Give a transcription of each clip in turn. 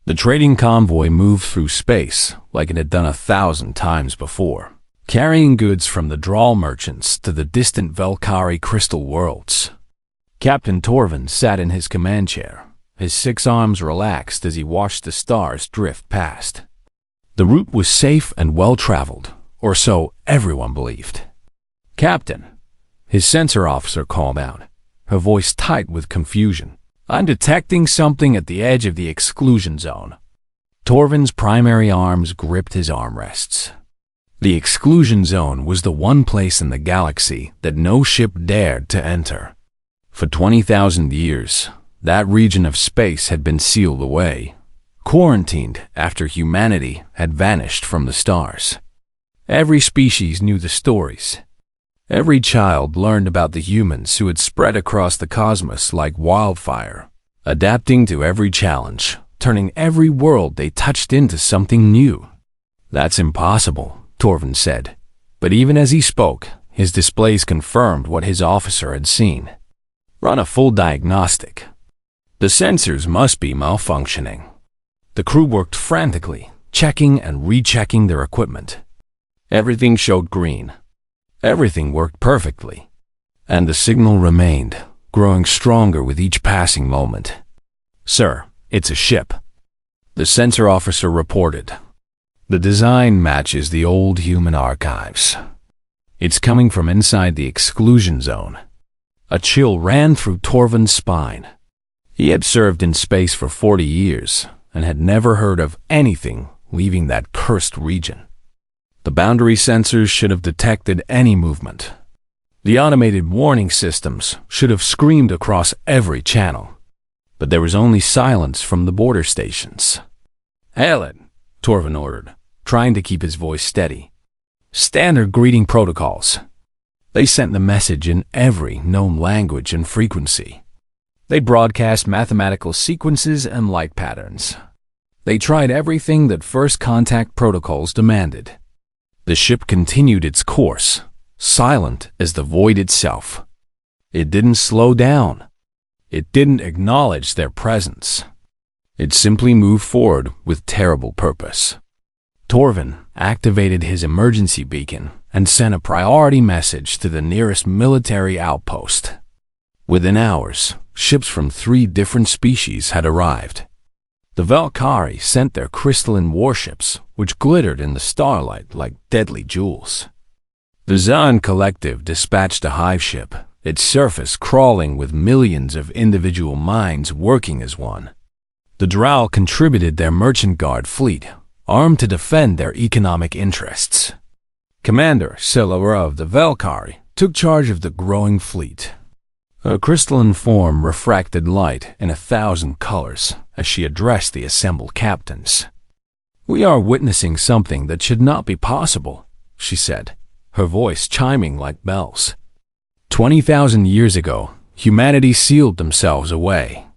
The trading convoy moved through space like it had done 1,000 times before, carrying goods from the Drawl merchants to the distant Velkari crystal worlds. Captain Torvin sat in his command chair, his 6 arms relaxed as he watched the stars drift past. The route was safe and well-traveled, or so everyone believed. "Captain," his sensor officer called out, her voice tight with confusion. "I'm detecting something at the edge of the exclusion zone." Torvin's primary arms gripped his armrests. The exclusion zone was the one place in the galaxy that no ship dared to enter. For 20,000 years, that region of space had been sealed away, quarantined after humanity had vanished from the stars. Every species knew the stories. Every child learned about the humans who had spread across the cosmos like wildfire, adapting to every challenge, turning every world they touched into something new. "That's impossible," Torvin said. But even as he spoke, his displays confirmed what his officer had seen. "Run a full diagnostic. The sensors must be malfunctioning." The crew worked frantically, checking and rechecking their equipment. Everything showed green. Everything worked perfectly. And the signal remained, growing stronger with each passing moment. "Sir, it's a ship," the sensor officer reported. "The design matches the old human archives. It's coming from inside the exclusion zone." A chill ran through Torvin's spine. He had served in space for 40 years and had never heard of anything leaving that cursed region. The boundary sensors should have detected any movement. The automated warning systems should have screamed across every channel. But there was only silence from the border stations. "Hail it," Torvin ordered, trying to keep his voice steady. "Standard greeting protocols." They sent the message in every known language and frequency. They broadcast mathematical sequences and light patterns. They tried everything that first contact protocols demanded. The ship continued its course, silent as the void itself. It didn't slow down. It didn't acknowledge their presence. It simply moved forward with terrible purpose. Torvin activated his emergency beacon and sent a priority message to the nearest military outpost. Within hours, ships from 3 different species had arrived. The Velkari sent their crystalline warships, which glittered in the starlight like deadly jewels. The Zan Collective dispatched a hive ship, its surface crawling with millions of individual minds working as one. The Drow contributed their merchant guard fleet, armed to defend their economic interests. Commander Silara of the Velkari took charge of the growing fleet. Her crystalline form refracted light in 1,000 colors as she addressed the assembled captains. "We are witnessing something that should not be possible," she said, her voice chiming like bells. 20,000 years ago, humanity sealed themselves away.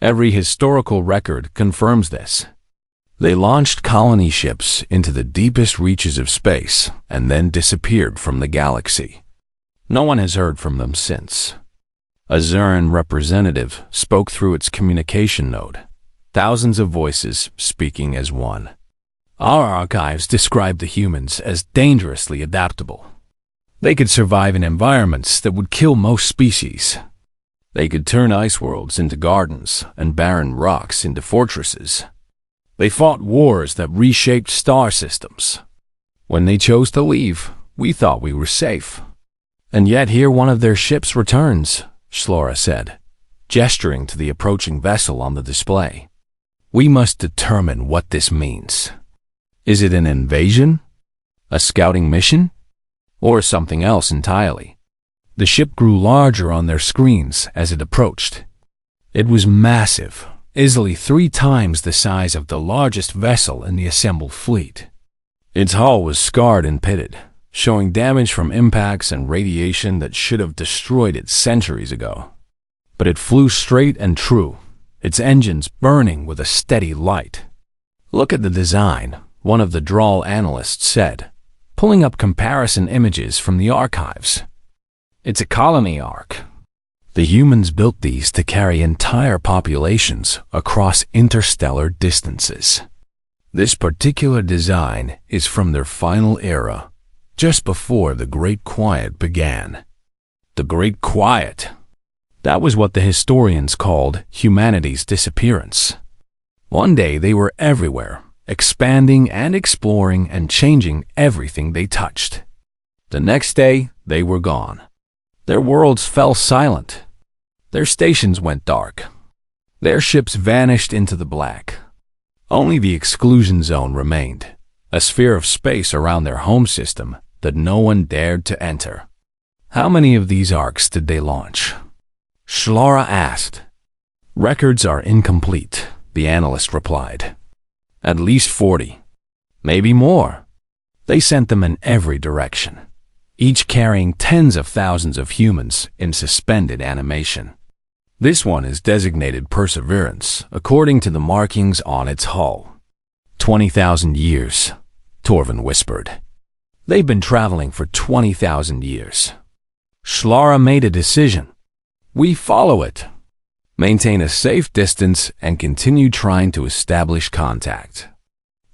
Every historical record confirms this. They launched colony ships into the deepest reaches of space and then disappeared from the galaxy. No one has heard from them since. A Zerran representative spoke through its communication node, thousands of voices speaking as one. "Our archives describe the humans as dangerously adaptable. They could survive in environments that would kill most species. They could turn ice worlds into gardens and barren rocks into fortresses. They fought wars that reshaped star systems. When they chose to leave, we thought we were safe. And yet here one of their ships returns," Shlora said, gesturing to the approaching vessel on the display. "We must determine what this means. Is it an invasion? A scouting mission? Or something else entirely?" The ship grew larger on their screens as it approached. It was massive, easily 3 times the size of the largest vessel in the assembled fleet. Its hull was scarred and pitted, showing damage from impacts and radiation that should have destroyed it centuries ago. But it flew straight and true, its engines burning with a steady light. "Look at the design," one of the Drawl analysts said, pulling up comparison images from the archives. "It's a colony arc." The humans built these to carry entire populations across interstellar distances. This particular design is from their final era, just before the Great Quiet began. The Great Quiet. That was what the historians called humanity's disappearance. One day they were everywhere, expanding and exploring and changing everything they touched. The next day, they were gone. Their worlds fell silent. Their stations went dark. Their ships vanished into the black. Only the exclusion zone remained, a sphere of space around their home system that no one dared to enter. How many of these arcs did they launch? Shlara asked. Records are incomplete, the analyst replied. At least 40. Maybe more. They sent them in every direction, each carrying tens of thousands of humans in suspended animation. This one is designated Perseverance, according to the markings on its hull. 20,000 years, Torvin whispered. They've been traveling for 20,000 years. Shlara made a decision. We follow it. Maintain a safe distance and continue trying to establish contact.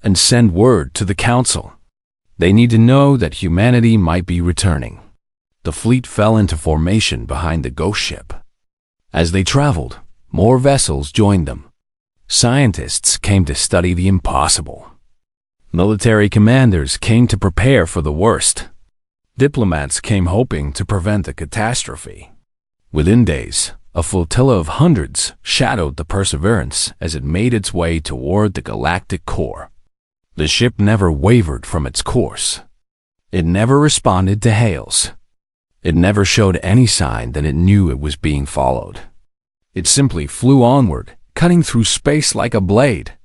And send word to the Council. They need to know that humanity might be returning. The fleet fell into formation behind the ghost ship. As they traveled, more vessels joined them. Scientists came to study the impossible. Military commanders came to prepare for the worst. Diplomats came hoping to prevent a catastrophe. Within days, a flotilla of hundreds shadowed the Perseverance as it made its way toward the galactic core. The ship never wavered from its course. It never responded to hails. It never showed any sign that it knew it was being followed. It simply flew onward, cutting through space like a blade.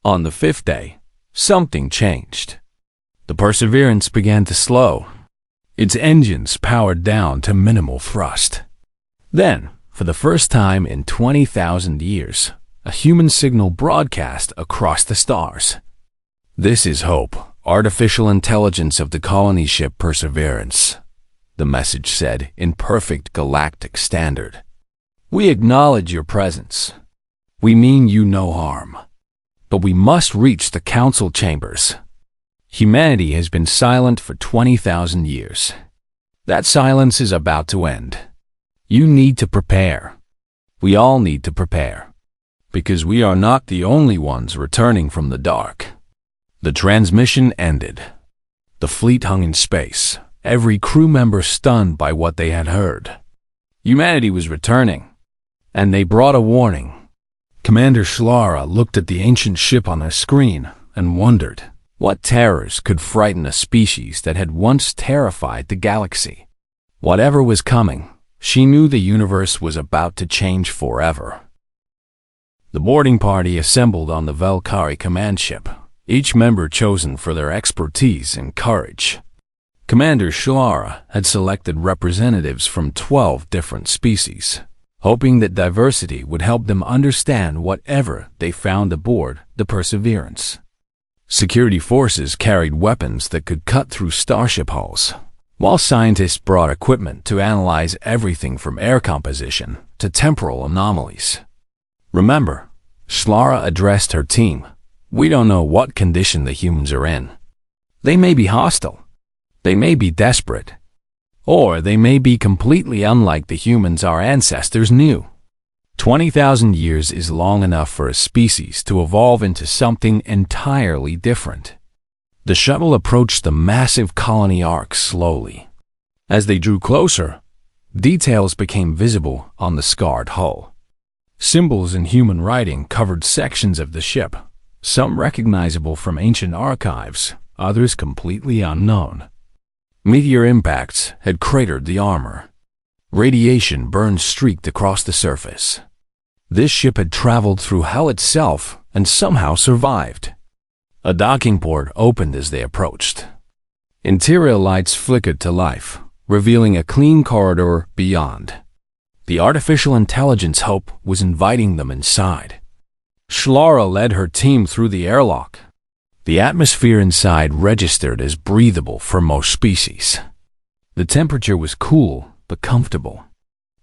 On the 5th day, something changed. The Perseverance began to slow. Its engines powered down to minimal thrust. Then, for the first time in 20,000 years, a human signal broadcast across the stars. This is Hope, artificial intelligence of the colony ship Perseverance, the message said in perfect galactic standard. We acknowledge your presence. We mean you no harm. But we must reach the council chambers. Humanity has been silent for 20,000 years. That silence is about to end. You need to prepare. We all need to prepare. Because we are not the only ones returning from the dark. The transmission ended. The fleet hung in space, every crew member stunned by what they had heard. Humanity was returning, and they brought a warning. Commander Shlara looked at the ancient ship on a screen and wondered what terrors could frighten a species that had once terrified the galaxy. Whatever was coming, she knew the universe was about to change forever. The boarding party assembled on the Valkyrie command ship, each member chosen for their expertise and courage. Commander Shlara had selected representatives from 12 different species, hoping that diversity would help them understand whatever they found aboard the Perseverance. Security forces carried weapons that could cut through starship hulls, while scientists brought equipment to analyze everything from air composition to temporal anomalies. Remember, Shlara addressed her team. We don't know what condition the humans are in. They may be hostile. They may be desperate. Or they may be completely unlike the humans our ancestors knew. 20,000 years is long enough for a species to evolve into something entirely different. The shuttle approached the massive colony arc slowly. As they drew closer, details became visible on the scarred hull. Symbols in human writing covered sections of the ship, some recognizable from ancient archives, others completely unknown. Meteor impacts had cratered the armor. Radiation burned streaked across the surface. This ship had traveled through hell itself and somehow survived. A docking port opened as they approached. Interior lights flickered to life, revealing a clean corridor beyond. The artificial intelligence Hope was inviting them inside. Shlara led her team through the airlock. The atmosphere inside registered as breathable for most species. The temperature was cool but comfortable.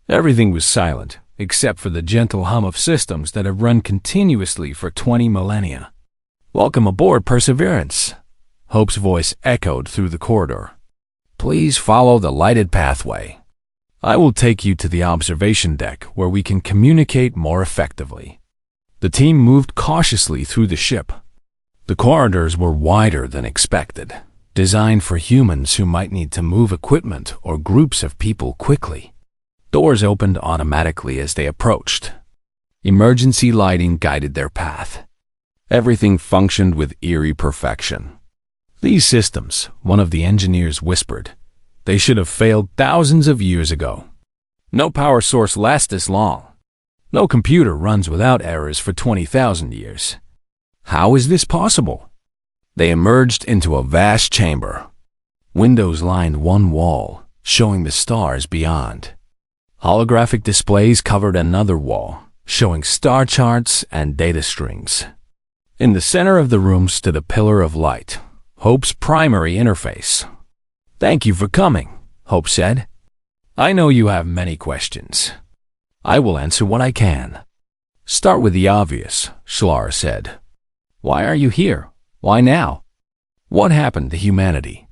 Everything was silent, except for the gentle hum of systems that have run continuously for 20 millennia. "Welcome aboard, Perseverance," Hope's voice echoed through the corridor. "Please follow the lighted pathway. I will take you to the observation deck where we can communicate more effectively." The team moved cautiously through the ship. The corridors were wider than expected, designed for humans who might need to move equipment or groups of people quickly. Doors opened automatically as they approached. Emergency lighting guided their path. Everything functioned with eerie perfection. "These systems," one of the engineers whispered, "they should have failed thousands of years ago. No power source lasts this long. No computer runs without errors for 20,000 years. How is this possible?" They emerged into a vast chamber. Windows lined one wall, showing the stars beyond. Holographic displays covered another wall, showing star charts and data strings. In the center of the room stood a pillar of light, Hope's primary interface. "Thank you for coming," Hope said. "I know you have many questions. I will answer what I can." "Start with the obvious," Shlara said. "Why are you here? Why now? What happened to humanity?"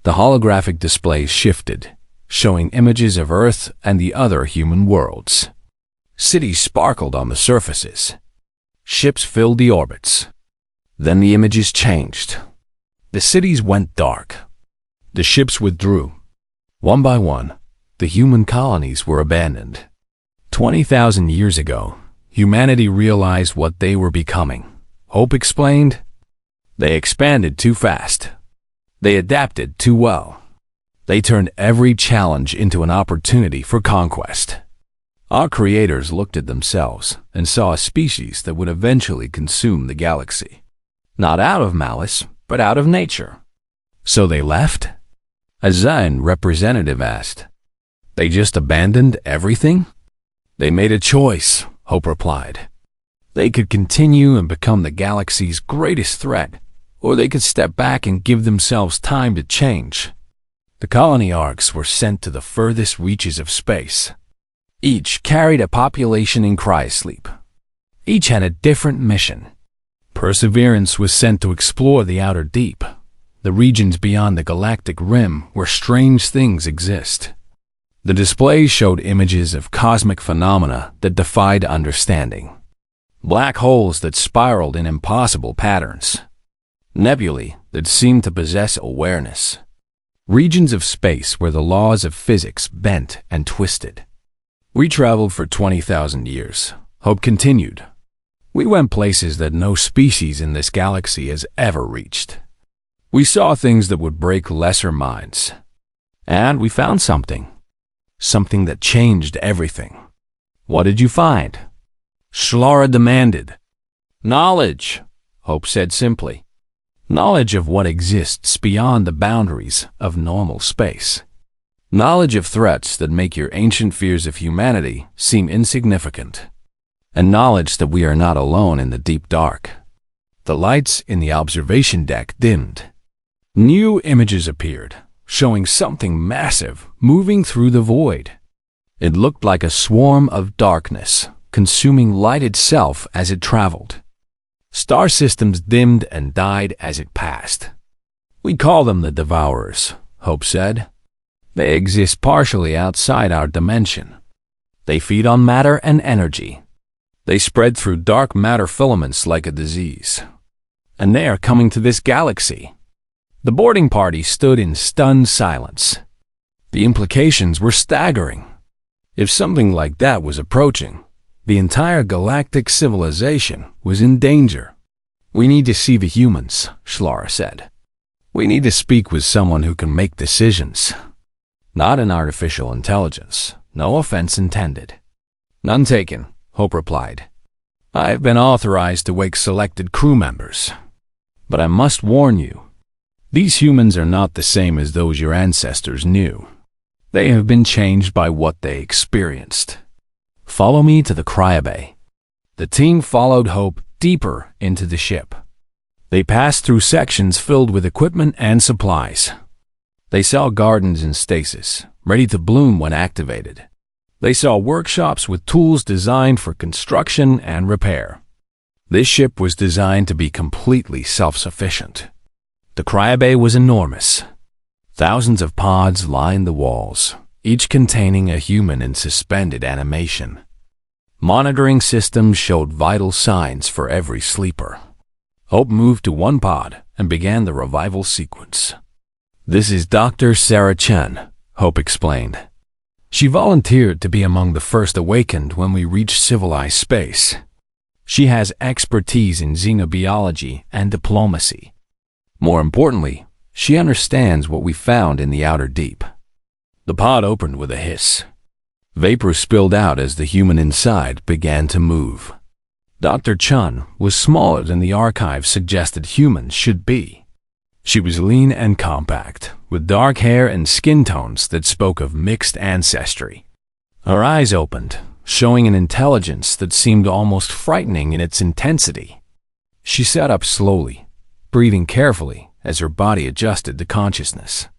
The holographic displays shifted, showing images of Earth and the other human worlds. Cities sparkled on the surfaces. Ships filled the orbits. Then the images changed. The cities went dark. The ships withdrew. One by one, the human colonies were abandoned. 20,000 years ago, humanity realized what they were becoming. Hope explained. They expanded too fast. They adapted too well. They turned every challenge into an opportunity for conquest. Our creators looked at themselves and saw a species that would eventually consume the galaxy. Not out of malice, but out of nature. "So they left?" a Zion representative asked. "They just abandoned everything?" "They made a choice," Hope replied. "They could continue and become the galaxy's greatest threat, or they could step back and give themselves time to change." The colony arcs were sent to the furthest reaches of space. Each carried a population in cryosleep. Each had a different mission. Perseverance was sent to explore the outer deep, the regions beyond the galactic rim where strange things exist. The displays showed images of cosmic phenomena that defied understanding. Black holes that spiraled in impossible patterns. Nebulae that seemed to possess awareness. Regions of space where the laws of physics bent and twisted. "We traveled for 20,000 years," Hope continued. "We went places that no species in this galaxy has ever reached. We saw things that would break lesser minds. And we found something. Something that changed everything." "What did you find?" Shlara demanded. "Knowledge," Hope said simply. "Knowledge of what exists beyond the boundaries of normal space. Knowledge of threats that make your ancient fears of humanity seem insignificant. And knowledge that we are not alone in the deep dark." The lights in the observation deck dimmed. New images appeared, showing something massive moving through the void. It looked like a swarm of darkness, consuming light itself as it traveled. Star systems dimmed and died as it passed. "We call them the Devourers," Hope said. "They exist partially outside our dimension. They feed on matter and energy. They spread through dark matter filaments like a disease. And they are coming to this galaxy." The boarding party stood in stunned silence. The implications were staggering. If something like that was approaching, the entire galactic civilization was in danger. "We need to see the humans," Shlara said. "We need to speak with someone who can make decisions. Not an artificial intelligence. No offense intended." "None taken," Hope replied. "I have been authorized to wake selected crew members. But I must warn you, these humans are not the same as those your ancestors knew. They have been changed by what they experienced. Follow me to the cryobay." The team followed Hope deeper into the ship. They passed through sections filled with equipment and supplies. They saw gardens in stasis, ready to bloom when activated. They saw workshops with tools designed for construction and repair. This ship was designed to be completely self-sufficient. The cryobay was enormous. Thousands of pods lined the walls, each containing a human in suspended animation. Monitoring systems showed vital signs for every sleeper. Hope moved to one pod and began the revival sequence. "This is Dr. Sarah Chen," Hope explained. "She volunteered to be among the first awakened when we reached civilized space. She has expertise in xenobiology and diplomacy. More importantly, she understands what we found in the outer deep." The pod opened with a hiss. Vapor spilled out as the human inside began to move. Dr. Chun was smaller than the archive suggested humans should be. She was lean and compact, with dark hair and skin tones that spoke of mixed ancestry. Her eyes opened, showing an intelligence that seemed almost frightening in its intensity. She sat up slowly, breathing carefully as her body adjusted to consciousness.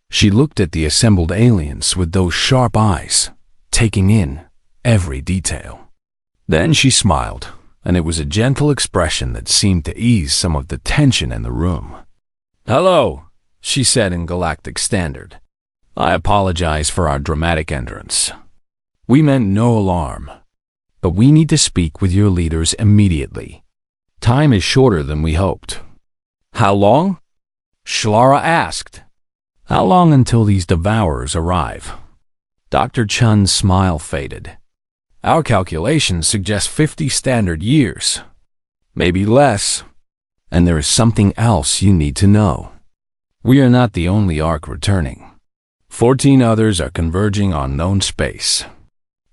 She looked at the assembled aliens with those sharp eyes, taking in every detail. Then she smiled, and it was a gentle expression that seemed to ease some of the tension in the room. "Hello," she said in Galactic Standard. "I apologize for our dramatic entrance. We meant no alarm, but we need to speak with your leaders immediately. Time is shorter than we hoped." "How long?" Shlara asked. "How long until these devourers arrive?" Dr. Chun's smile faded. "Our calculations suggest 50 standard years. Maybe less. And there is something else you need to know. We are not the only Ark returning. 14 others are converging on known space.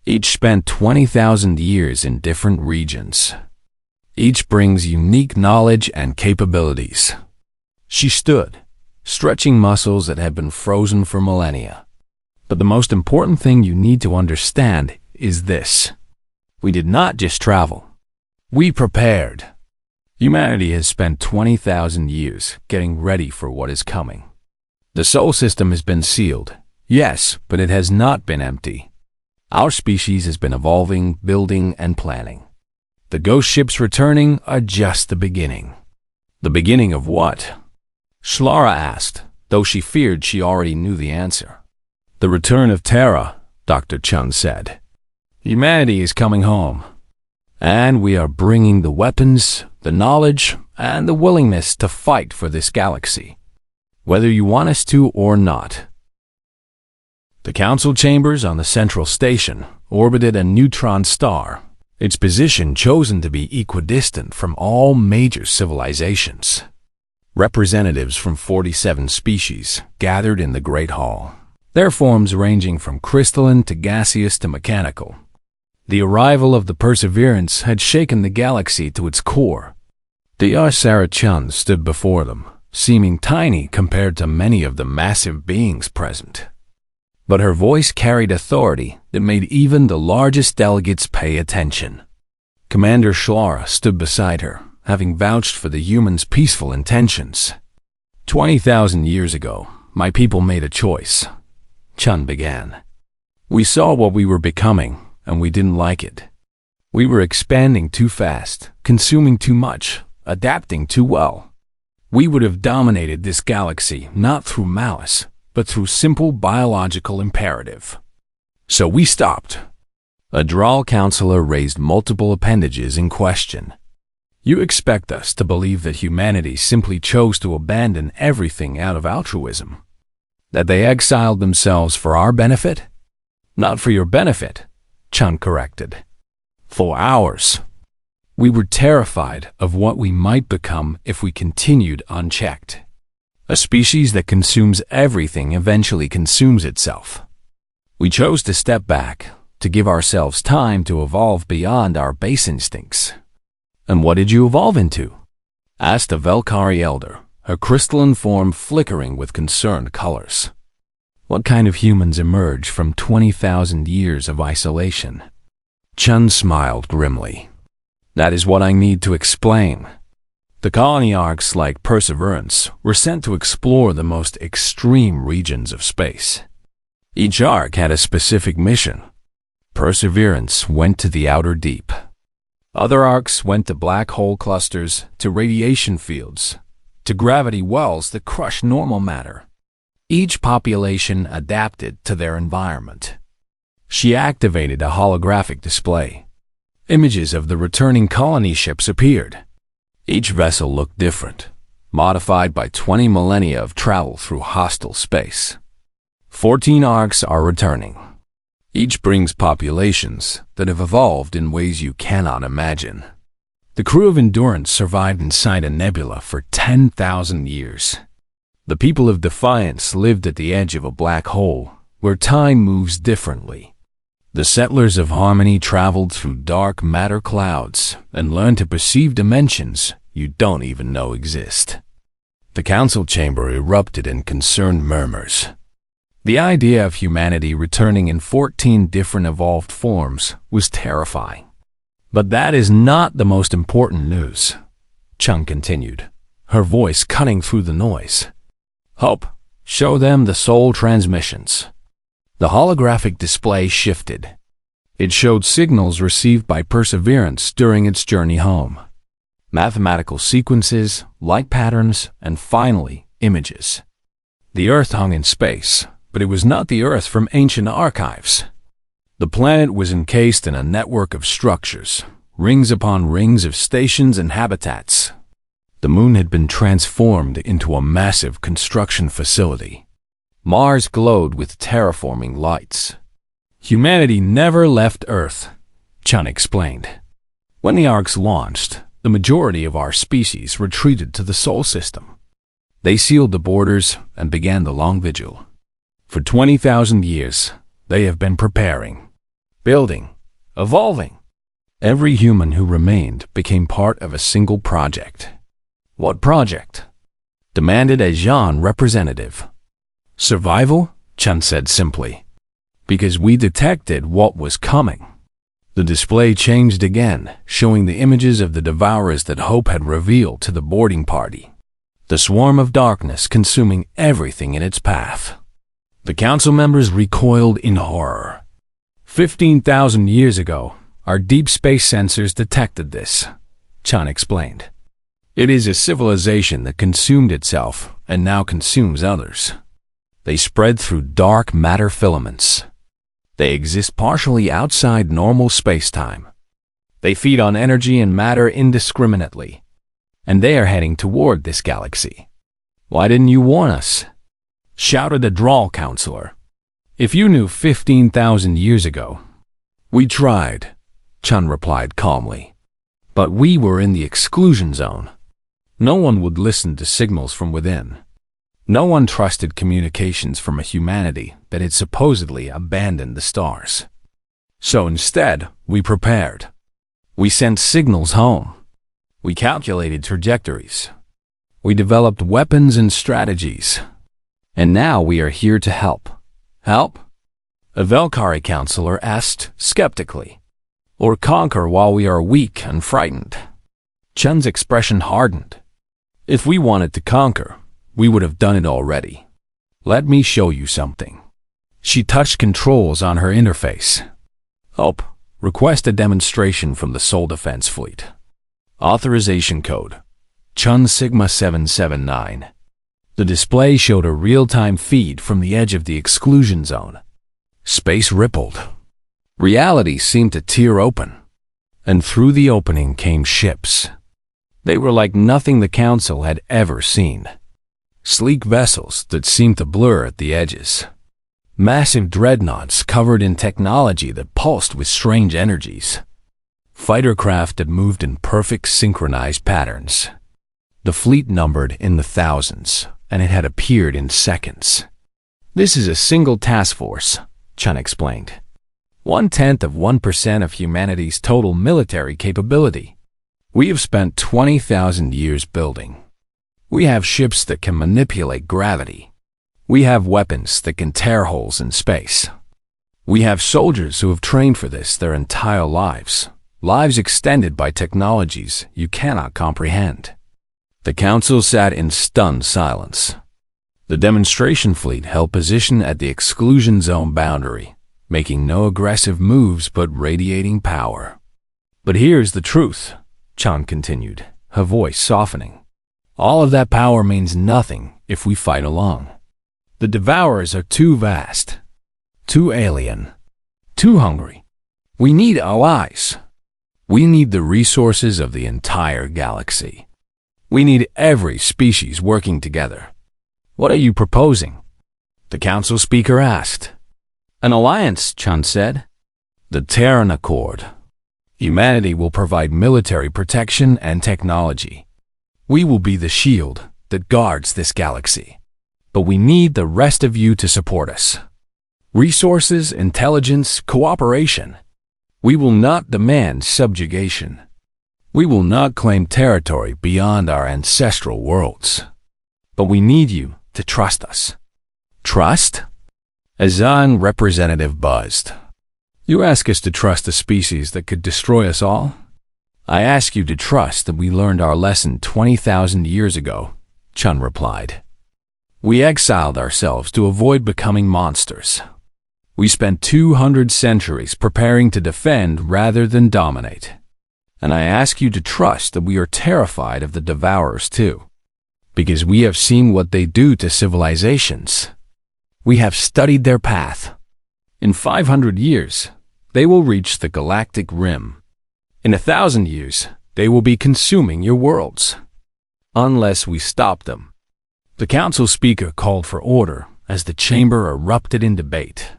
Each spent 20,000 years in different regions. Each brings unique knowledge and capabilities." She stood, stretching muscles that had been frozen for millennia. "But the most important thing you need to understand is this. We did not just travel. We prepared. Humanity has spent 20,000 years getting ready for what is coming. The Sol system has been sealed, yes, but it has not been empty. Our species has been evolving, building, and planning. The ghost ships returning are just the beginning." "The beginning of what?" Shlara asked, though she feared she already knew the answer. "The return of Terra," Dr. Chun said. "Humanity is coming home. And we are bringing the weapons, the knowledge, and the willingness to fight for this galaxy, whether you want us to or not." The council chambers on the central station orbited a neutron star, its position chosen to be equidistant from all major civilizations. Representatives from 47 species gathered in the Great Hall, their forms ranging from crystalline to gaseous to mechanical. The arrival of the Perseverance had shaken the galaxy to its core. Dr. Sarah Chun stood before them, seeming tiny compared to many of the massive beings present. But her voice carried authority that made even the largest delegates pay attention. Commander Shlara stood beside her, having vouched for the humans' peaceful intentions. 20,000 years ago, my people made a choice," Chun began. "We saw what we were becoming, and we didn't like it. We were expanding too fast, consuming too much, adapting too well. We would have dominated this galaxy not through malice, but through simple biological imperative. So we stopped." A Dral counselor raised multiple appendages in question. "You expect us to believe that humanity simply chose to abandon everything out of altruism? That they exiled themselves for our benefit?" "Not for your benefit," Chun corrected. "For ours. We were terrified of what we might become if we continued unchecked. A species that consumes everything eventually consumes itself. We chose to step back, to give ourselves time to evolve beyond our base instincts." "And what did you evolve into?" asked a Velkari elder, her crystalline form flickering with concerned colors. "What kind of humans emerge from 20,000 years of isolation?" Chun smiled grimly. "That is what I need to explain. The colony arcs like Perseverance were sent to explore the most extreme regions of space. Each arc had a specific mission. Perseverance went to the outer deep. Other arcs went to black hole clusters, to radiation fields, to gravity wells that crush normal matter. Each population adapted to their environment. She activated a holographic display. Images of the returning colony ships appeared. Each vessel looked different, modified by 20 millennia of travel through hostile space. 14 arcs are returning. Each brings populations that have evolved in ways you cannot imagine. The crew of Endurance survived inside a nebula for 10,000 years. The people of Defiance lived at the edge of a black hole, where time moves differently. The settlers of Harmony traveled through dark matter clouds and learned to perceive dimensions you don't even know exist. The council chamber erupted in concerned murmurs. The idea of humanity returning in 14 different evolved forms was terrifying. But that is not the most important news, Chung continued, her voice cutting through the noise. Hope, show them the soul transmissions. The holographic display shifted. It showed signals received by Perseverance during its journey home. Mathematical sequences, light patterns, and finally, images. The Earth hung in space, but it was not the Earth from ancient archives. The planet was encased in a network of structures, rings upon rings of stations and habitats. The moon had been transformed into a massive construction facility. Mars glowed with terraforming lights. Humanity never left Earth, Chun explained. When the arcs launched, the majority of our species retreated to the Sol system. They sealed the borders and began the long vigil. For 20,000 years, they have been preparing, building, evolving. Every human who remained became part of a single project. What project? Demanded a Zhan representative. Survival? Chun said simply. Because we detected what was coming. The display changed again, showing the images of the devourers that Hope had revealed to the boarding party. The swarm of darkness consuming everything in its path. The council members recoiled in horror. 15,000 years ago, our deep space sensors detected this, Chun explained. It is a civilization that consumed itself and now consumes others. They spread through dark matter filaments. They exist partially outside normal space-time. They feed on energy and matter indiscriminately. And they are heading toward this galaxy. Why didn't you warn us? Shouted a Drawl counselor. If you knew 15,000 years ago. We tried, Chun replied calmly. But we were in the exclusion zone. No one would listen to signals from within. No one trusted communications from a humanity that had supposedly abandoned the stars. So instead, we prepared. We sent signals home. We calculated trajectories. We developed weapons and strategies. And now we are here to help. Help? A Velkari counselor asked skeptically. Or conquer while we are weak and frightened. Chun's expression hardened. If we wanted to conquer, we would have done it already. Let me show you something. She touched controls on her interface. Hope, request a demonstration from the Sol Defense Fleet. Authorization code, Chun Sigma 779. The display showed a real-time feed from the edge of the exclusion zone. Space rippled. Reality seemed to tear open. And through the opening came ships. They were like nothing the Council had ever seen. Sleek vessels that seemed to blur at the edges. Massive dreadnoughts covered in technology that pulsed with strange energies. Fighter craft that moved in perfect synchronized patterns. The fleet numbered in the thousands, and it had appeared in seconds. This is a single task force, Chun explained. 0.1% of humanity's total military capability. We have spent 20,000 years building. We have ships that can manipulate gravity. We have weapons that can tear holes in space. We have soldiers who have trained for this their entire lives. Lives extended by technologies you cannot comprehend. The Council sat in stunned silence. The demonstration fleet held position at the exclusion zone boundary, making no aggressive moves but radiating power. But here's the truth, Chun continued, her voice softening. All of that power means nothing if we fight alone. The Devourers are too vast, too alien, too hungry. We need allies. We need the resources of the entire galaxy. We need every species working together. What are you proposing? The council speaker asked. An alliance, Chun said. The Terran Accord. Humanity will provide military protection and technology. We will be the shield that guards this galaxy. But we need the rest of you to support us. Resources, intelligence, cooperation. We will not demand subjugation. We will not claim territory beyond our ancestral worlds. But we need you to trust us. Trust? A Zan representative buzzed. You ask us to trust a species that could destroy us all? I ask you to trust that we learned our lesson 20,000 years ago, Chun replied. We exiled ourselves to avoid becoming monsters. We spent 200 centuries preparing to defend rather than dominate. And I ask you to trust that we are terrified of the Devourers too, because we have seen what they do to civilizations. We have studied their path. In 500 years, they will reach the Galactic Rim. In 1,000 years, they will be consuming your worlds. Unless we stop them. The council speaker called for order as the chamber erupted in debate.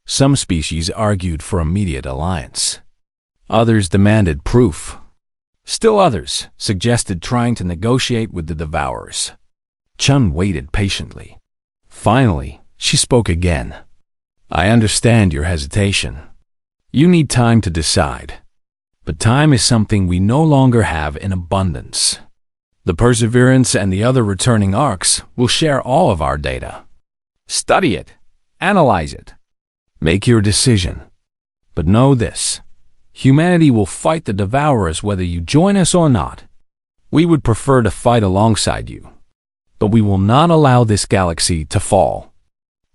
Some species argued for immediate alliance. Others demanded proof. Still others suggested trying to negotiate with the Devourers. Chun waited patiently. Finally, she spoke again. I understand your hesitation. You need time to decide. But time is something we no longer have in abundance. The Perseverance and the other returning arcs will share all of our data. Study it. Analyze it. Make your decision. But know this. Humanity will fight the Devourers whether you join us or not. We would prefer to fight alongside you. But we will not allow this galaxy to fall.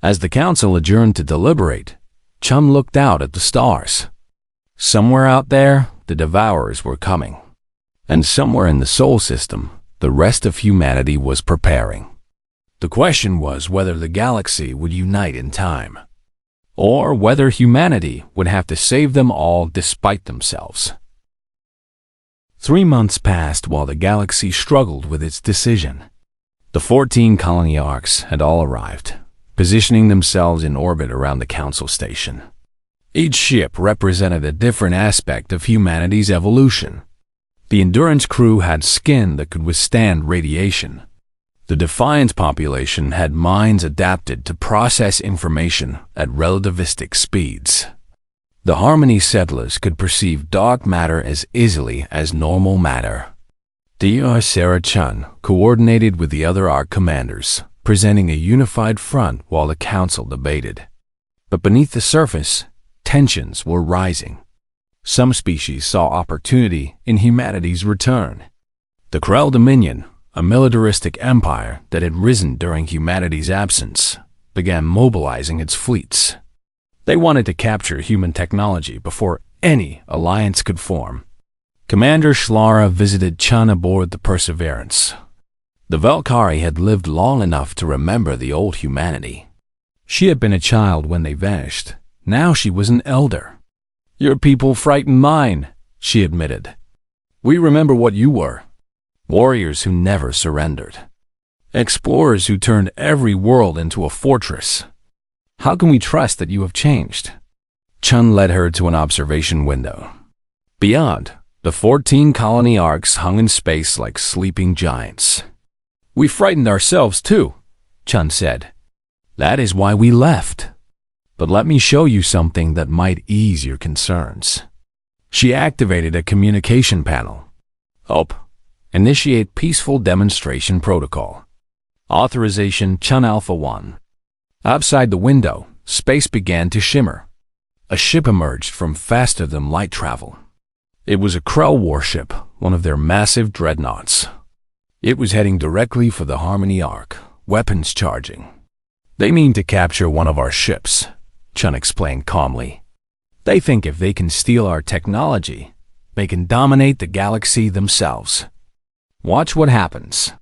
As the council adjourned to deliberate, Chun looked out at the stars. Somewhere out there, the Devourers were coming. And somewhere in the Sol system, the rest of humanity was preparing. The question was whether the galaxy would unite in time, or whether humanity would have to save them all despite themselves. 3 months passed while the galaxy struggled with its decision. The 14 colony arcs had all arrived, positioning themselves in orbit around the council station. Each ship represented a different aspect of humanity's evolution. The Endurance crew had skin that could withstand radiation. The Defiant population had minds adapted to process information at relativistic speeds. The Harmony settlers could perceive dark matter as easily as normal matter. Dr. Sarah Chun coordinated with the other ARC commanders, presenting a unified front while the council debated. But beneath the surface, tensions were rising. Some species saw opportunity in humanity's return. The Krell Dominion, a militaristic empire that had risen during humanity's absence, began mobilizing its fleets. They wanted to capture human technology before any alliance could form. Commander Schlara visited Chun aboard the Perseverance. The Valkyrie had lived long enough to remember the old humanity. She had been a child when they vanished. Now she was an elder. Your people frightened mine, she admitted. We remember what you were. Warriors who never surrendered. Explorers who turned every world into a fortress. How can we trust that you have changed? Chun led her to an observation window. Beyond, the 14 colony arcs hung in space like sleeping giants. We frightened ourselves too, Chun said. That is why we left. But let me show you something that might ease your concerns. She activated a communication panel. Initiate peaceful demonstration protocol. Authorization Chun Alpha 1. Outside the window, space began to shimmer. A ship emerged from faster-than-light travel. It was a Krell warship, one of their massive dreadnoughts. It was heading directly for the Harmony Arc, weapons charging. They mean to capture one of our ships, Chun explained calmly. They think if they can steal our technology, they can dominate the galaxy themselves. Watch what happens.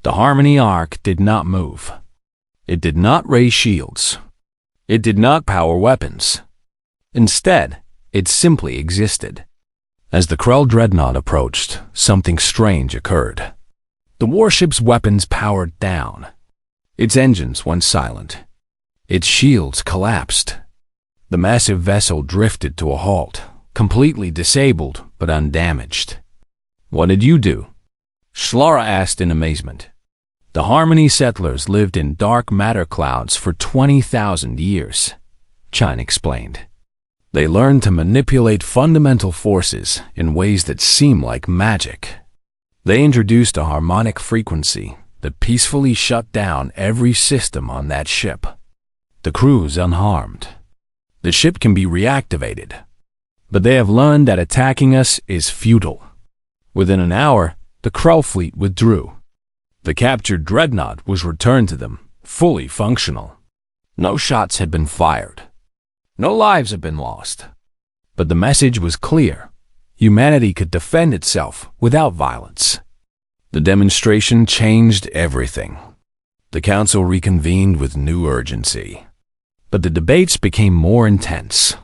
The Harmony Arc did not move. It did not raise shields. It did not power weapons. Instead, it simply existed. As the Krell dreadnought approached, something strange occurred. The warship's weapons powered down. Its engines went silent. Its shields collapsed. The massive vessel drifted to a halt, completely disabled but undamaged. What did you do? Shlara asked in amazement. The Harmony settlers lived in dark matter clouds for 20,000 years, Chun explained. They learned to manipulate fundamental forces in ways that seem like magic. They introduced a harmonic frequency that peacefully shut down every system on that ship. The crew's unharmed. The ship can be reactivated, but they have learned that attacking us is futile. Within an hour, the Krell fleet withdrew. The captured dreadnought was returned to them, fully functional. No shots had been fired. No lives had been lost. But the message was clear. Humanity could defend itself without violence. The demonstration changed everything. The council reconvened with new urgency. But the debates became more intense.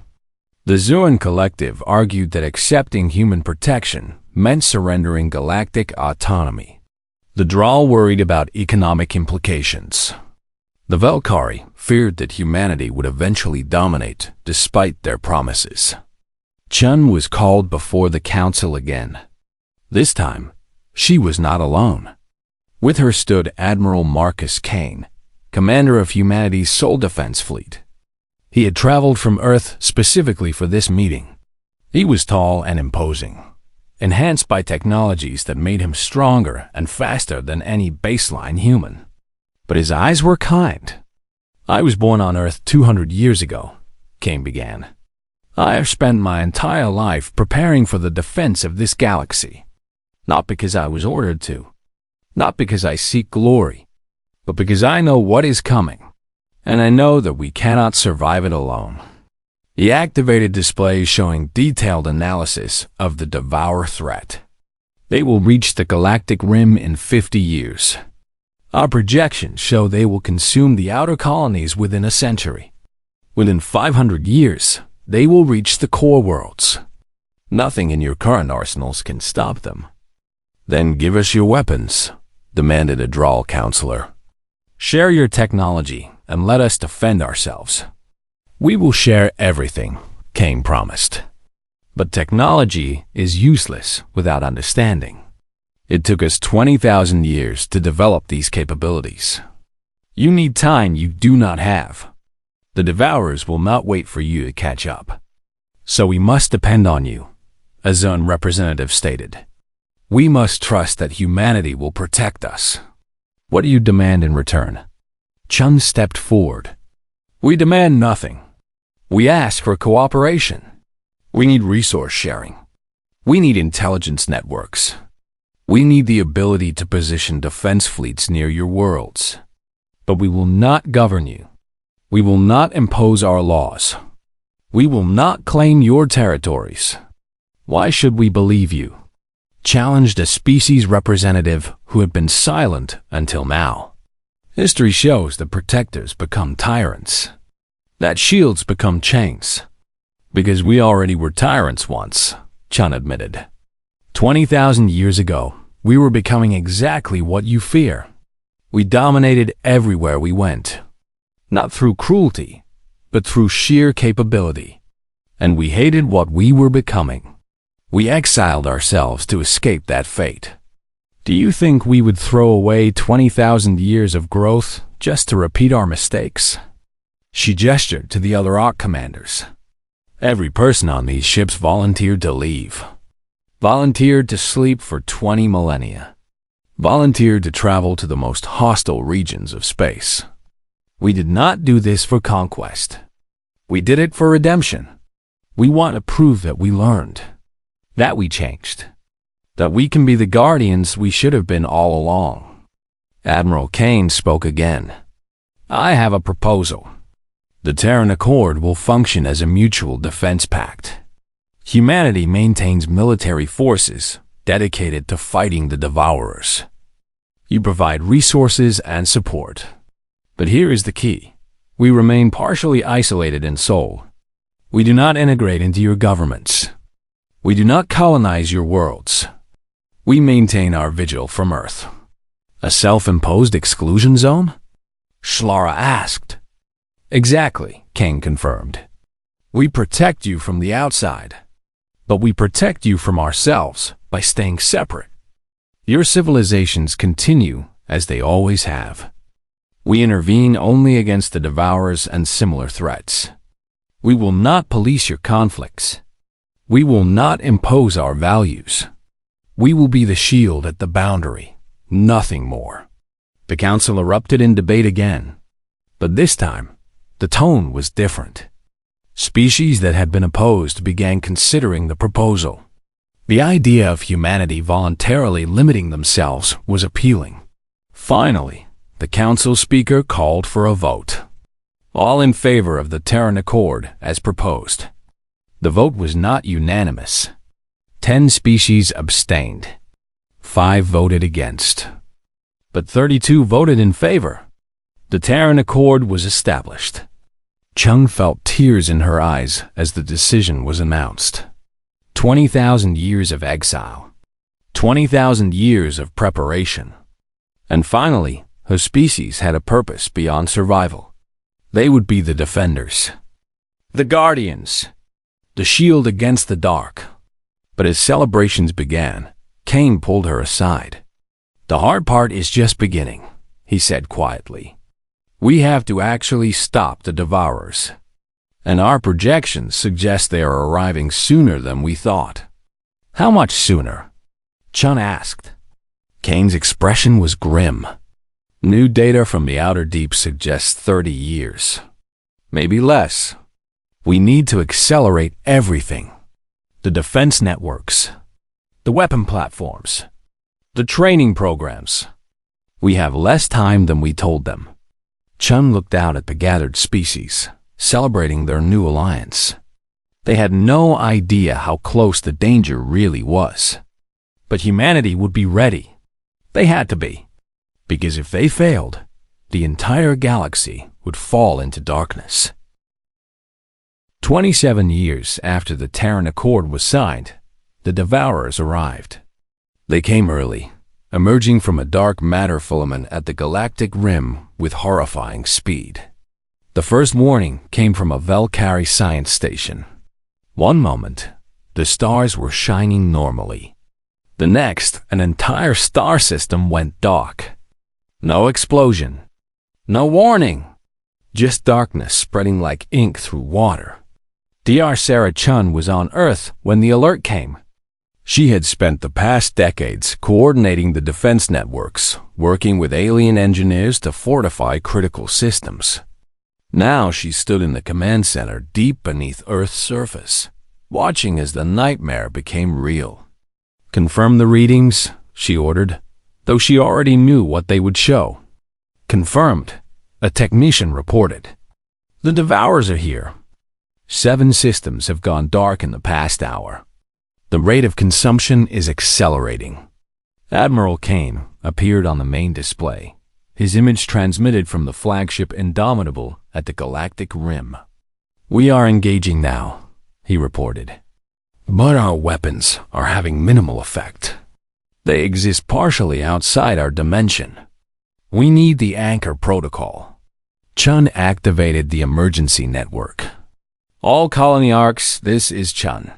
The Zuan Collective argued that accepting human protection meant surrendering galactic autonomy. The Draal worried about economic implications. The Velkari feared that humanity would eventually dominate despite their promises. Chun was called before the council again. This time, she was not alone. With her stood Admiral Marcus Kane, commander of humanity's sole defense fleet. He had traveled from Earth specifically for this meeting. He was tall and imposing, enhanced by technologies that made him stronger and faster than any baseline human. But his eyes were kind. I was born on Earth 200 years ago, Kane began. I have spent my entire life preparing for the defense of this galaxy. Not because I was ordered to. Not because I seek glory. But because I know what is coming. And I know that we cannot survive it alone. He activated displays showing detailed analysis of the Devour threat. They will reach the galactic rim in 50 years. Our projections show they will consume the outer colonies within a century. Within 500 years, they will reach the core worlds. Nothing in your current arsenals can stop them. Then give us your weapons, demanded a Draal counselor. Share your technology and let us defend ourselves. We will share everything, Kane promised. But technology is useless without understanding. It took us 20,000 years to develop these capabilities. You need time you do not have. The Devourers will not wait for you to catch up. So we must depend on you, a Zone representative stated. We must trust that humanity will protect us. What do you demand in return? Chun stepped forward. We demand nothing. We ask for cooperation. We need resource sharing. We need intelligence networks. We need the ability to position defense fleets near your worlds. But we will not govern you. We will not impose our laws. We will not claim your territories. Why should we believe you? Challenged a species representative who had been silent until now. History shows that protectors become tyrants, that shields become chains. Because we already were tyrants once, Chun admitted. 20,000 years ago, we were becoming exactly what you fear. We dominated everywhere we went, not through cruelty, but through sheer capability. And we hated what we were becoming. We exiled ourselves to escape that fate. Do you think we would throw away 20,000 years of growth just to repeat our mistakes? She gestured to the other Arc commanders. Every person on these ships volunteered to leave. Volunteered to sleep for 20 millennia. Volunteered to travel to the most hostile regions of space. We did not do this for conquest. We did it for redemption. We want to prove that we learned, that we changed, that we can be the guardians we should have been all along. Admiral Kane spoke again. I have a proposal. The Terran Accord will function as a mutual defense pact. Humanity maintains military forces dedicated to fighting the Devourers. You provide resources and support. But here is the key. We remain partially isolated in soul. We do not integrate into your governments. We do not colonize your worlds. We maintain our vigil from Earth. A self-imposed exclusion zone? Shlara asked. Exactly, Kane confirmed. We protect you from the outside. But we protect you from ourselves by staying separate. Your civilizations continue as they always have. We intervene only against the Devourers and similar threats. We will not police your conflicts. We will not impose our values. We will be the shield at the boundary, nothing more. The council erupted in debate again. But this time, the tone was different. Species that had been opposed began considering the proposal. The idea of humanity voluntarily limiting themselves was appealing. Finally, the council speaker called for a vote. All in favor of the Terran Accord as proposed. The vote was not unanimous. 10 species abstained. 5 voted against. But 32 voted in favor. The Terran Accord was established. Chung felt tears in her eyes as the decision was announced. 20,000 years of exile. 20,000 years of preparation. And finally, her species had a purpose beyond survival. They would be the defenders. The guardians. The shield against the dark. But as celebrations began, Kane pulled her aside. The hard part is just beginning, he said quietly. We have to actually stop the Devourers. And our projections suggest they are arriving sooner than we thought. How much sooner? Chun asked. Kane's expression was grim. New data from the outer deep suggests 30 years. Maybe less. We need to accelerate everything. The defense networks. The weapon platforms. The training programs. We have less time than we told them. Chun looked out at the gathered species, celebrating their new alliance. They had no idea how close the danger really was. But humanity would be ready. They had to be. Because if they failed, the entire galaxy would fall into darkness. 27 years after the Terran Accord was signed, the Devourers arrived. They came early, emerging from a dark matter filament at the galactic rim with horrifying speed. The first warning came from a Velcari science station. One moment, the stars were shining normally. The next, an entire star system went dark. No explosion. No warning. Just darkness spreading like ink through water. Dr. Sarah Chun was on Earth when the alert came. She had spent the past decades coordinating the defense networks, working with alien engineers to fortify critical systems. Now she stood in the command center deep beneath Earth's surface, watching as the nightmare became real. Confirm the readings, she ordered, though she already knew what they would show. Confirmed, a technician reported. The Devourers are here. 7 systems have gone dark in the past hour. The rate of consumption is accelerating. Admiral Kane appeared on the main display, his image transmitted from the flagship Indomitable at the galactic rim. We are engaging now, he reported. But our weapons are having minimal effect. They exist partially outside our dimension. We need the anchor protocol. Chun activated the emergency network. All colony arcs, this is Chun.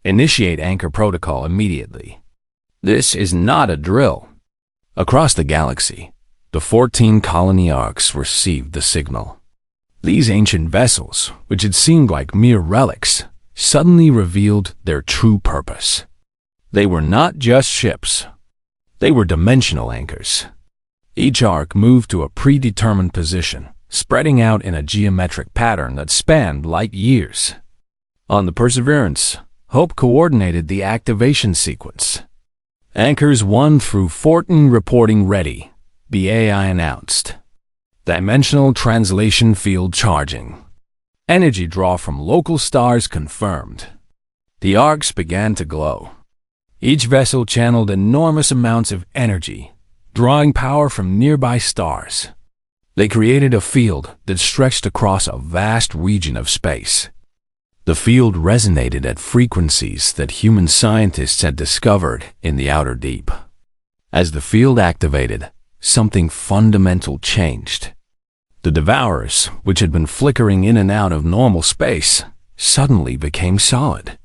Initiate anchor protocol immediately. This is not a drill. Across the galaxy, the 14 colony arcs received the signal. These ancient vessels, which had seemed like mere relics, suddenly revealed their true purpose. They were not just ships. They were dimensional anchors. Each arc moved to a predetermined position, spreading out in a geometric pattern that spanned light years. On the Perseverance, Hope coordinated the activation sequence. Anchors 1 through 14 reporting ready, the AI announced. Dimensional translation field charging. Energy draw from local stars confirmed. The arcs began to glow. Each vessel channeled enormous amounts of energy, drawing power from nearby stars. They created a field that stretched across a vast region of space. The field resonated at frequencies that human scientists had discovered in the outer deep. As the field activated, something fundamental changed. The Devourers, which had been flickering in and out of normal space, suddenly became solid.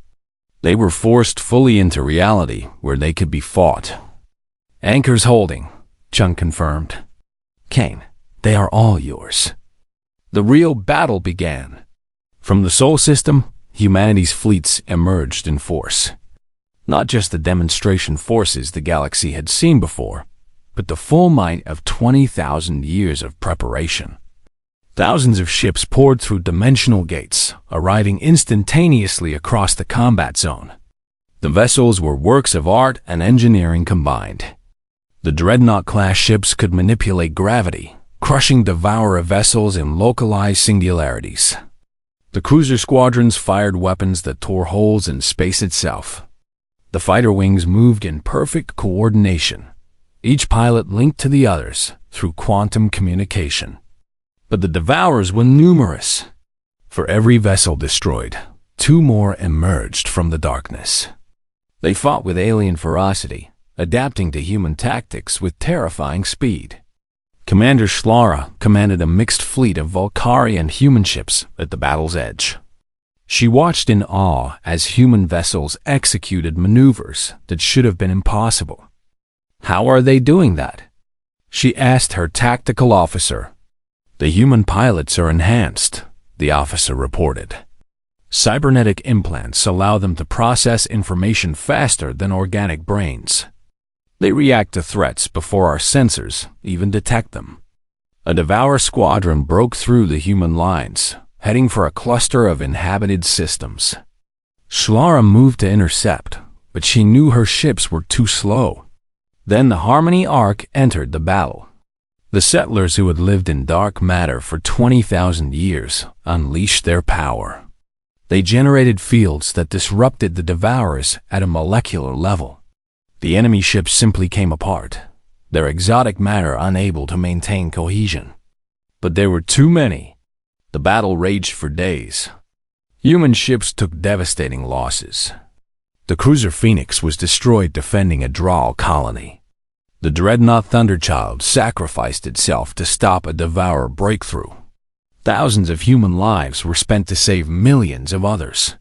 They were forced fully into reality where they could be fought. "Anchors holding," Chun confirmed. "Kane, they are all yours." The real battle began. From the Sol system, humanity's fleets emerged in force. Not just the demonstration forces the galaxy had seen before, but the full might of 20,000 years of preparation. Thousands of ships poured through dimensional gates, arriving instantaneously across the combat zone. The vessels were works of art and engineering combined. The Dreadnought-class ships could manipulate gravity, crushing Devourer vessels in localized singularities. The cruiser squadrons fired weapons that tore holes in space itself. The fighter wings moved in perfect coordination, each pilot linked to the others through quantum communication. But the Devourers were numerous. For every vessel destroyed, 2 more emerged from the darkness. They fought with alien ferocity, adapting to human tactics with terrifying speed. Commander Schlara commanded a mixed fleet of Volcari and human ships at the battle's edge. She watched in awe as human vessels executed maneuvers that should have been impossible. "How are they doing that?" she asked her tactical officer. "The human pilots are enhanced," the officer reported. "Cybernetic implants allow them to process information faster than organic brains. They react to threats before our sensors even detect them." A Devourer squadron broke through the human lines, heading for a cluster of inhabited systems. Schlara moved to intercept, but she knew her ships were too slow. Then the Harmony Arc entered the battle. The settlers who had lived in dark matter for 20,000 years unleashed their power. They generated fields that disrupted the Devourers at a molecular level. The enemy ships simply came apart, their exotic matter unable to maintain cohesion. But there were too many. The battle raged for days. Human ships took devastating losses. The cruiser Phoenix was destroyed defending a Draal colony. The dreadnought Thunderchild sacrificed itself to stop a Devourer breakthrough. Thousands of human lives were spent to save millions of others.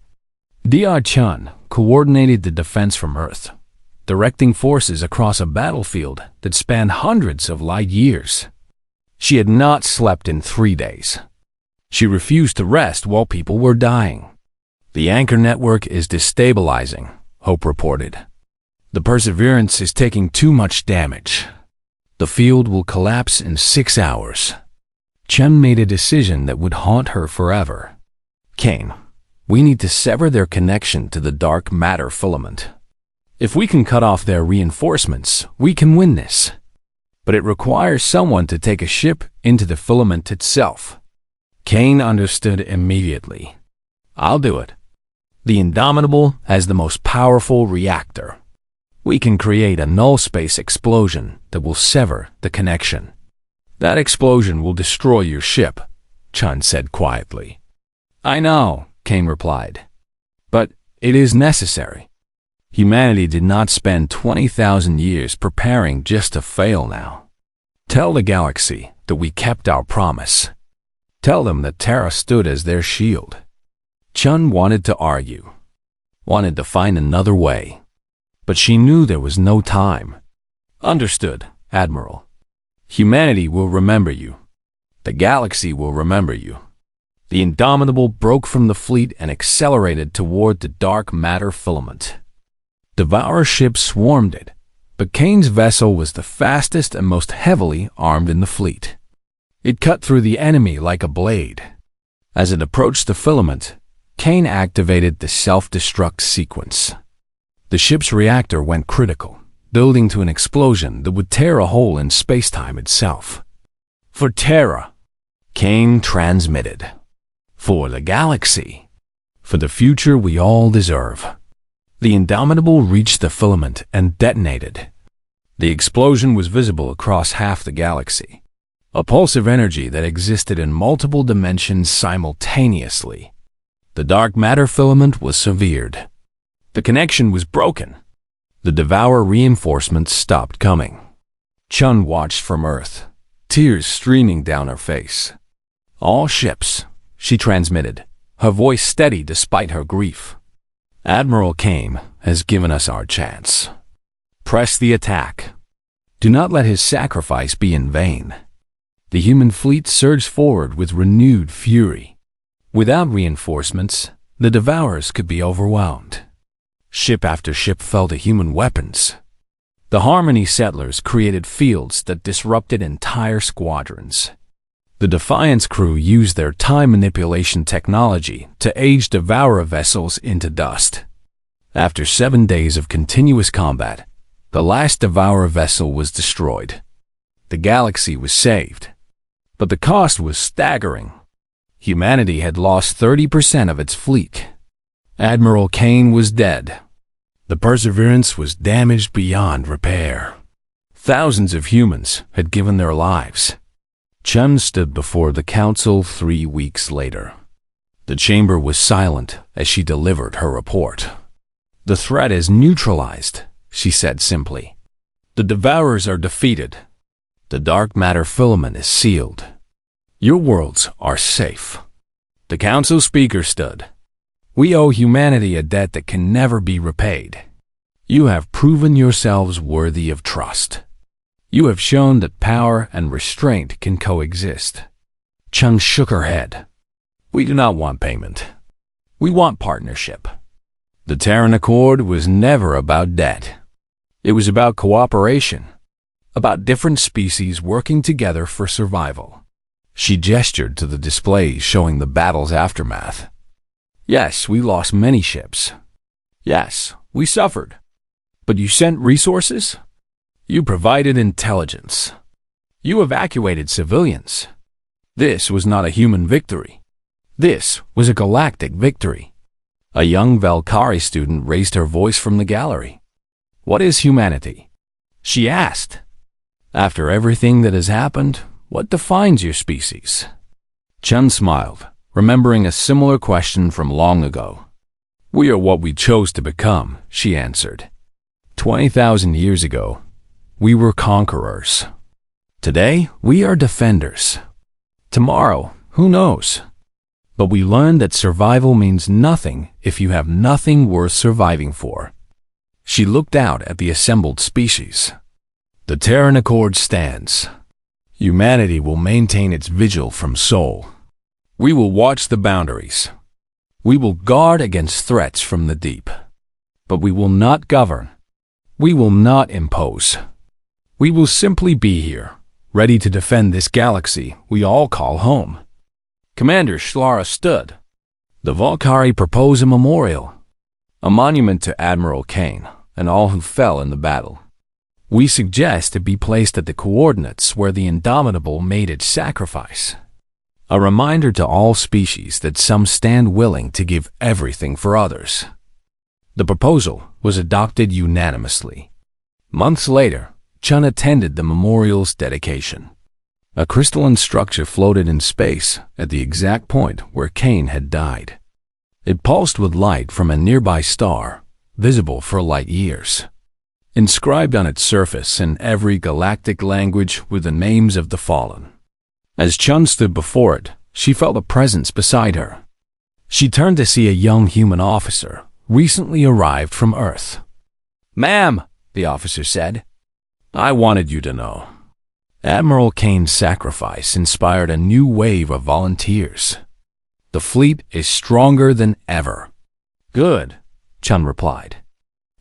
Dr. Chun coordinated the defense from Earth, directing forces across a battlefield that spanned hundreds of light years. She had not slept in 3 days. She refused to rest while people were dying. "The anchor network is destabilizing," Hope reported. "The Perseverance is taking too much damage. The field will collapse in 6 hours." Chun made a decision that would haunt her forever. "Kane, we need to sever their connection to the dark matter filament. If we can cut off their reinforcements, we can win this. But it requires someone to take a ship into the filament itself." Kane understood immediately. "I'll do it. The Indomitable has the most powerful reactor. We can create a null space explosion that will sever the connection. That explosion will destroy your ship," Chun said quietly. "I know," Kane replied. "But it is necessary. Humanity did not spend 20,000 years preparing just to fail now. Tell the galaxy that we kept our promise. Tell them that Terra stood as their shield." Chun wanted to argue, wanted to find another way, but she knew there was no time. "Understood, Admiral. Humanity will remember you. The galaxy will remember you." The Indomitable broke from the fleet and accelerated toward the dark matter filament. Devourer ships swarmed it, but Kane's vessel was the fastest and most heavily armed in the fleet. It cut through the enemy like a blade. As it approached the filament, Kane activated the self-destruct sequence. The ship's reactor went critical, building to an explosion that would tear a hole in space-time itself. "For Terra," Kane transmitted. For the galaxy. For the future we all deserve. The Indomitable reached the filament and detonated. The explosion was visible across half the galaxy. A pulse of energy that existed in multiple dimensions simultaneously. The dark matter filament was severed. The connection was broken. The Devourer reinforcements stopped coming. Chun watched from Earth, tears streaming down her face. All ships, she transmitted, her voice steady despite her grief. Admiral Kane has given us our chance. Press the attack. Do not let his sacrifice be in vain. The human fleet surged forward with renewed fury. Without reinforcements, the Devourers could be overwhelmed. Ship after ship fell to human weapons. The Harmony settlers created fields that disrupted entire squadrons. The Defiance crew used their time manipulation technology to age Devourer vessels into dust. After 7 days of continuous combat, the last Devourer vessel was destroyed. The galaxy was saved. But the cost was staggering. Humanity had lost 30% of its fleet. Admiral Kane was dead. The Perseverance was damaged beyond repair. Thousands of humans had given their lives. Chun stood before the council 3 weeks later. The chamber was silent as she delivered her report. The threat is neutralized, she said simply. The Devourers are defeated. The dark matter filament is sealed. Your worlds are safe. The council speaker stood. We owe humanity a debt that can never be repaid. You have proven yourselves worthy of trust. You have shown that power and restraint can coexist. Chung shook her head. We do not want payment. We want partnership. The Terran Accord was never about debt. It was about cooperation, about different species working together for survival. She gestured to the displays showing the battle's aftermath. Yes, we lost many ships. Yes, we suffered. But you sent resources? You provided intelligence. You evacuated civilians. This was not a human victory. This was a galactic victory. A young Valkyrie student raised her voice from the gallery. What is humanity? She asked. After everything that has happened, what defines your species? Chun smiled, remembering a similar question from long ago. We are what we chose to become, she answered. 20,000 years ago, we were conquerors. Today, we are defenders. Tomorrow, who knows? But we learned that survival means nothing if you have nothing worth surviving for. She looked out at the assembled species. The Terran Accord stands. Humanity will maintain its vigil from Sol. We will watch the boundaries. We will guard against threats from the deep. But we will not govern. We will not impose. We will simply be here, ready to defend this galaxy we all call home. Commander Schlara stood. The Valkyrie proposed a memorial, a monument to Admiral Kane and all who fell in the battle. We suggest it be placed at the coordinates where the Indomitable made its sacrifice. A reminder to all species that some stand willing to give everything for others. The proposal was adopted unanimously. Months later, Chun attended the memorial's dedication. A crystalline structure floated in space at the exact point where Kane had died. It pulsed with light from a nearby star, visible for light years. Inscribed on its surface in every galactic language were the names of the fallen. As Chun stood before it, she felt a presence beside her. She turned to see a young human officer, recently arrived from Earth. "Ma'am," the officer said, "I wanted you to know." Admiral Kane's sacrifice inspired a new wave of volunteers. The fleet is stronger than ever. Good, Chun replied.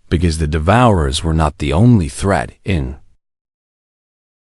Because the Devourers were not the only threat in